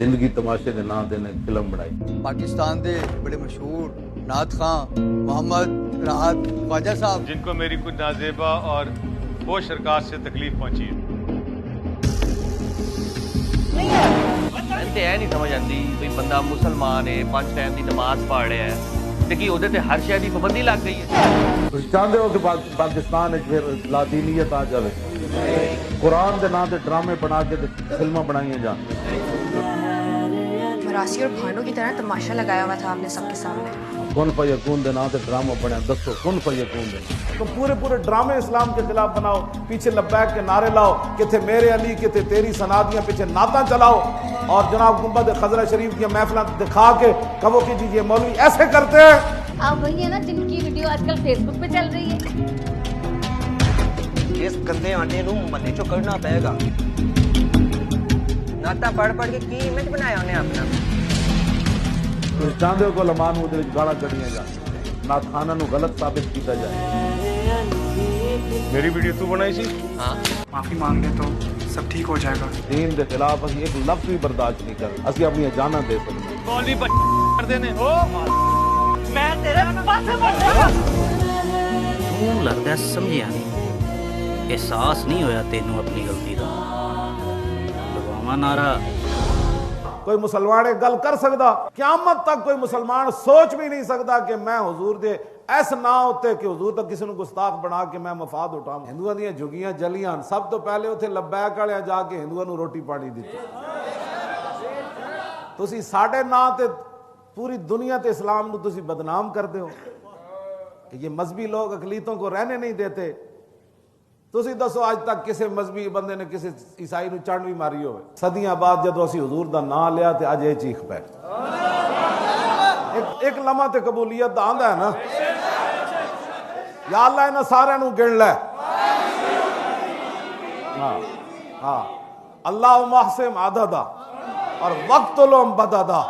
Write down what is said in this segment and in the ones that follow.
زندگی تماشے دے نام نے فلم بنائی. پاکستان دے بڑے مشہور نعت خان محمد راحت خواجہ صاحب جن کو میری کچھ نازیبا اور ہوش حرکات سے تکلیف پہنچی ہے. نہیں سمجھ آتی کوئی بندہ مسلمان ہے 5 ٹائم کی نماز پڑھ رہا ہے تے کی وہ ہر شے کی پابندی لگ گئی ہے. تسی چاہتے ہو کہ پاکستان پھر لاطینیت آ جائے, قرآن کے نام سے ڈرامے بنا کے فلمیں بنائی جان. مراسی اور بھانڈوں کی طرح تماشا لگایا ہوا تھا آپ نے سب کے سامنے. کن فیکون دے نام سے ڈرامہ بنیا, دسو کن فیکون دے. تو پورے ڈرامے اسلام کے خلاف بناؤ, پیچھے لبیک کے نعرے لاؤ کہ تھے میرے علی کہ تھے تیری سنادیاں, پیچھے نعتاں چلاؤ اور جناب گنبد خضرہ شریف کی محفلیں دکھا کے کہو کہ جی یہ مولوی ایسے کرتے ہیں. آپ وہی ہیں نا جن کی ویڈیو آج کل فیس بک پہ چل رہی ہے. اس گندے آٹے نو منے چو کرنا پائے گا. ناتا پڑھ کے کی امیج بنایا انہیں اپنا. تسی چاہتے ہو کہ علماء نو دے وچ گالاں کڈیاں جان, نعت خاناں نو غلط ثابت کیتا جائے. میری ویڈیو تو بنائی سی؟ ہاں معافی مانگ لے تو سب ٹھیک ہو جائے گا. دین دے خلاف اسی ایک لفظ بھی برداشت نہیں کر, اسی اپنی جاناں دے سکتے. مولوی کر دینے ہو میں تیرے پاسے بڑھ توں لگدا سمجھیا نہیں, احساس نہیں ہویا تینوں اپنی غلطی دا. لگواواں نعرہ کوئی مسلمان ایک گل کر سکتا, قیامت تک کوئی مسلمان سوچ بھی نہیں سکتا کہ میں حضور دے ایس نہ ہوتے کہ حضور تک کسی نے گستاخ بنا کے میں مفاد اٹھاؤں. ہندوؤں دیاں جھگیاں جلیاں, سب تو پہلے اتنے لبیک والے جا کے ہندوؤں نو روٹی پانی دیتی. تسی ساڈے نا تے پوری دنیا تے اسلام نو تسی بدنام کر دے ہو کہ یہ مذہبی لوگ اقلیتوں کو رہنے نہیں دیتے. تسی دسو آج تک کسی مذہبی بندے نے کسی عیسائی نو چنڈ بھی ماری ہوئے؟ صدیاں بعد جدو اسی حضور دا نام لیا تے اج یہ چیخ پے. ایک لمحہ تے قبولیت دا آندا ہے نا, یا اللہ انہاں سارے نو گن لے. ہاں اللہم احسم عددا اور وقتلہم بددا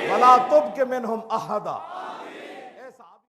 ولا تبق منہم احدا.